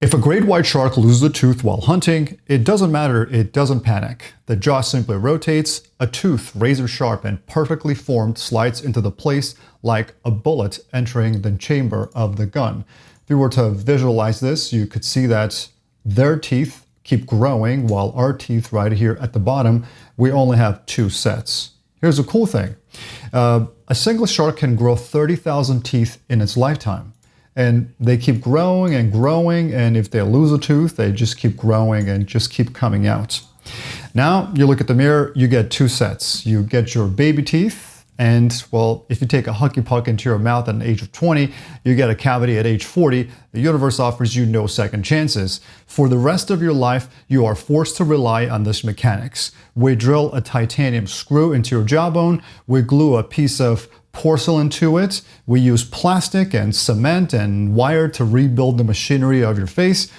If a great white shark loses a tooth while hunting, it doesn't matter, it doesn't panic. The jaw simply rotates, a tooth, razor sharp and perfectly formed, slides into the place like a bullet entering the chamber of the gun. If you were to visualize this, you could see that their teeth keep growing while our teeth right here at the bottom, we only have 2 sets. Here's a cool thing. A single shark can grow 30,000 teeth in its lifetime. And they keep growing and growing, and if they lose a tooth, they just keep growing and just keep coming out. Now, you look at the mirror, you get 2 sets. You get your baby teeth, and, well, if you take a Hunky Puck into your mouth at the age of 20, you get a cavity at age 40. The universe offers you no second chances. For the rest of your life, you are forced to rely on this mechanics. We drill a titanium screw into your jawbone, we glue a piece of porcelain to it. We use plastic and cement and wire to rebuild the machinery of your face.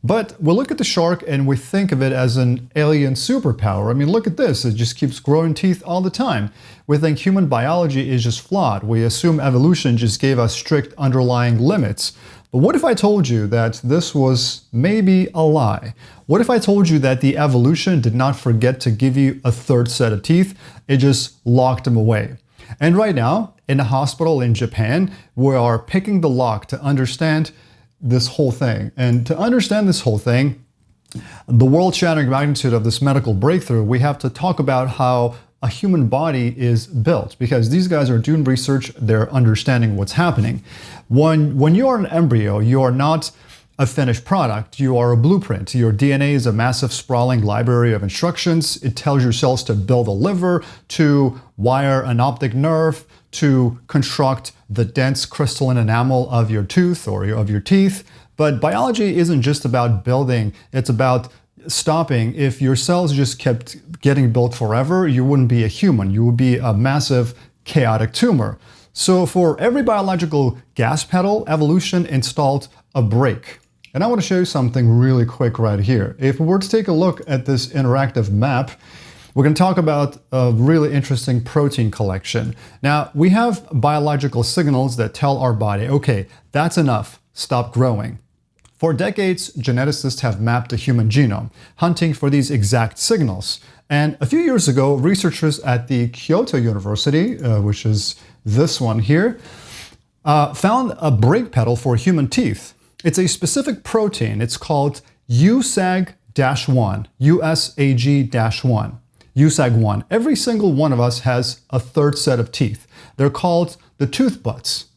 But we look at the shark and we think of it as an alien superpower. I mean, look at this. It just keeps growing teeth all the time. We think human biology is just flawed. We assume evolution just gave us strict underlying limits. But what if I told you that this was maybe a lie? What if I told you that the evolution did not forget to give you a 3rd set of teeth? It just locked them away. And right now, in a hospital in Japan, we are picking the lock to understand this whole thing. And to understand this whole thing, the world-shattering magnitude of this medical breakthrough, we have to talk about how a human body is built. Because these guys are doing research, they're understanding what's happening. When you are an embryo, you are not a finished product, you are a blueprint. Your DNA is a massive sprawling library of instructions. It tells your cells to build a liver, to wire an optic nerve, to construct the dense crystalline enamel of your tooth or of your teeth. But biology isn't just about building, it's about stopping. If your cells just kept getting built forever, you wouldn't be a human, you would be a massive chaotic tumor. So for every biological gas pedal, evolution installed a brake. And I want to show you something really quick right here. If we were to take a look at this interactive map, we're going to talk about a really interesting protein collection. Now, we have biological signals that tell our body, okay, that's enough, stop growing. For decades, geneticists have mapped the human genome, hunting for these exact signals. And a few years ago, researchers at the Kyoto University, which is this one here, found a brake pedal for human teeth. It's a specific protein. It's called USAG-1, USAG-1, USAG1. Every single one of us has a 3rd set of teeth. They're called the tooth buds.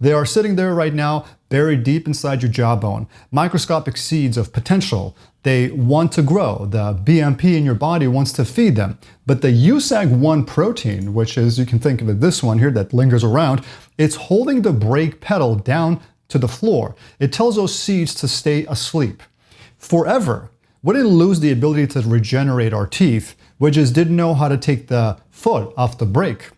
They are sitting there right now, buried deep inside your jawbone. Microscopic seeds of potential. They want to grow. The BMP in your body wants to feed them. But the USAG1 protein, which is, you can think of it this one here that lingers around, it's holding the brake pedal down to the floor. It tells those seeds to stay asleep forever. We didn't lose the ability to regenerate our teeth. We just didn't know how to take the foot off the brake.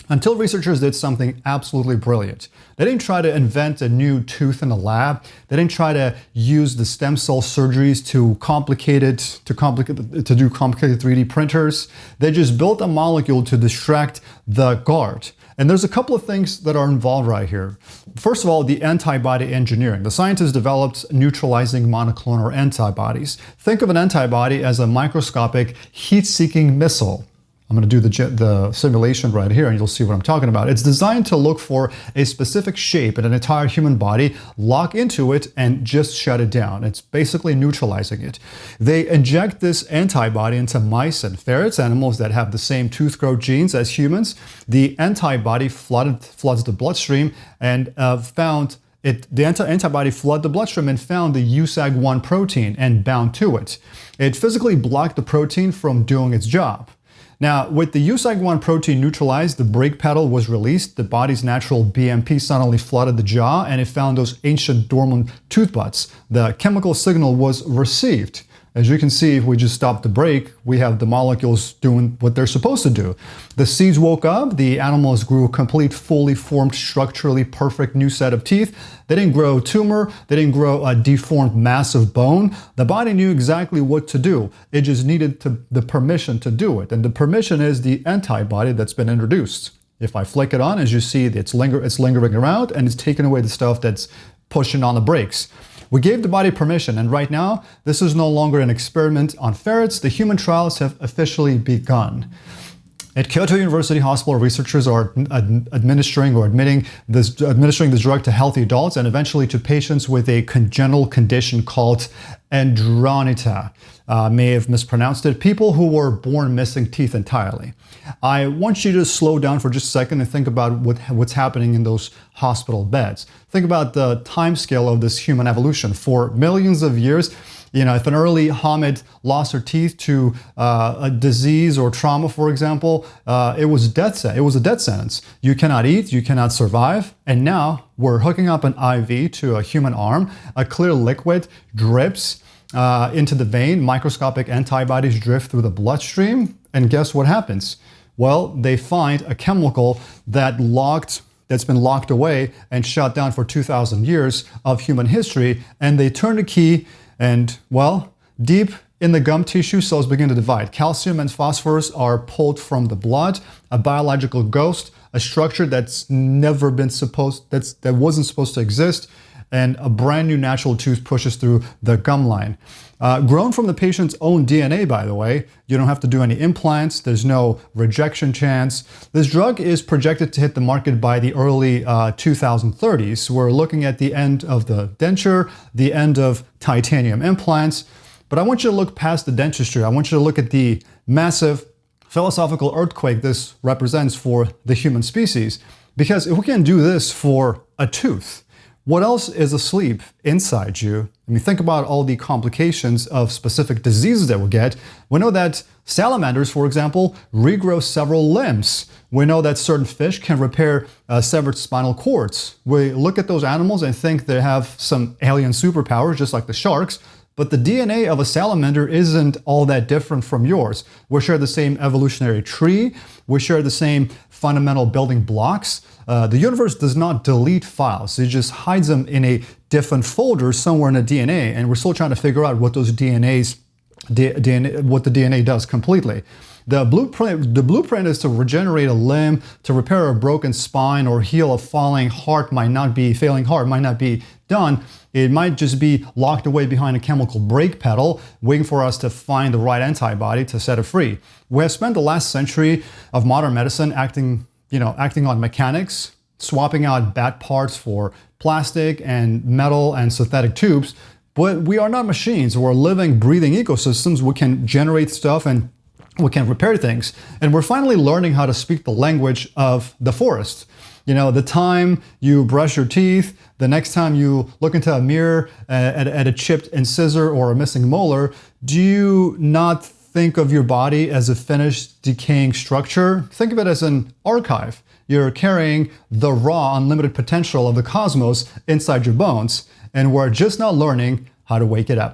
Until researchers did something absolutely brilliant. They didn't try to invent a new tooth in a lab. They didn't try to use the stem cell surgeries to do complicated 3D printers. They just built a molecule to distract the guard. And there's a couple of things that are involved right here. First of all, the antibody engineering. The scientists developed neutralizing monoclonal antibodies. Think of an antibody as a microscopic heat-seeking missile. I'm going to do the simulation right here and you'll see what I'm talking about. It's designed to look for a specific shape in an entire human body, lock into it, and just shut it down. It's basically neutralizing it. They inject this antibody into mice and ferrets, animals that have the same tooth growth genes as humans. The antibody floods the bloodstream and the antibody flooded the bloodstream and found the USAG1 protein and bound to it. It physically blocked the protein from doing its job. Now, with the USAG1 protein neutralized, the brake pedal was released, the body's natural BMP suddenly flooded the jaw, and it found those ancient dormant tooth buds. The chemical signal was received. As you can see, if we just stop the brake, we have the molecules doing what they're supposed to do. The seeds woke up, the animals grew a complete, fully formed, structurally perfect new set of teeth. They didn't grow a tumor, they didn't grow a deformed mass of bone. The body knew exactly what to do. It just needed the permission to do it. And the permission is the antibody that's been introduced. If I flick it on, as you see, it's lingering around and it's taking away the stuff that's pushing on the brakes. We gave the body permission, and right now, this is no longer an experiment on ferrets. The human trials have officially begun. At Kyoto University Hospital, researchers are administering this drug to healthy adults and eventually to patients with a congenital condition called andronita. May have mispronounced it. People who were born missing teeth entirely. I want you to slow down for just a second and think about what's happening in those hospital beds. Think about the time scale of this human evolution. For millions of years, if an early hominid lost her teeth to a disease or trauma, for example, it was a death sentence. You cannot eat, you cannot survive, and now we're hooking up an IV to a human arm. A clear liquid drips into the vein. Microscopic antibodies drift through the bloodstream, and guess what happens? Well, they find a chemical that's been locked away and shut down for 2,000 years of human history, and they turn the key. And, well, deep in the gum tissue, cells begin to divide. Calcium and phosphorus are pulled from the blood, a biological ghost, a structure that wasn't supposed to exist, and a brand new natural tooth pushes through the gum line. Grown from the patient's own DNA, by the way. You don't have to do any implants. There's no rejection chance. This drug is projected to hit the market by the early 2030s. We're looking at the end of the denture, the end of titanium implants. But I want you to look past the dentistry. I want you to look at the massive philosophical earthquake this represents for the human species. Because if we can do this for a tooth, what else is asleep inside you? I mean, think about all the complications of specific diseases that we get. We know that salamanders, for example, regrow several limbs. We know that certain fish can repair severed spinal cords. We look at those animals and think they have some alien superpowers, just like the sharks. But the DNA of a salamander isn't all that different from yours. We share the same evolutionary tree. We share the same fundamental building blocks. The universe does not delete files. It just hides them in a different folder somewhere in the DNA. And we're still trying to figure out what those what the DNA does completely. The blueprint is to regenerate a limb, to repair a broken spine, or heal a failing heart might not be done. It might just be locked away behind a chemical brake pedal, waiting for us to find the right antibody to set it free. We have spent the last century of modern medicine acting on mechanics, swapping out bad parts for plastic and metal and synthetic tubes. But we are not machines. We're living, breathing ecosystems. We can generate stuff and we can repair things. And we're finally learning how to speak the language of the forest. The time you brush your teeth, the next time you look into a mirror at a chipped incisor or a missing molar, do you not think of your body as a finished, decaying structure? Think of it as an archive. You're carrying the raw, unlimited potential of the cosmos inside your bones, and we're just now learning how to wake it up.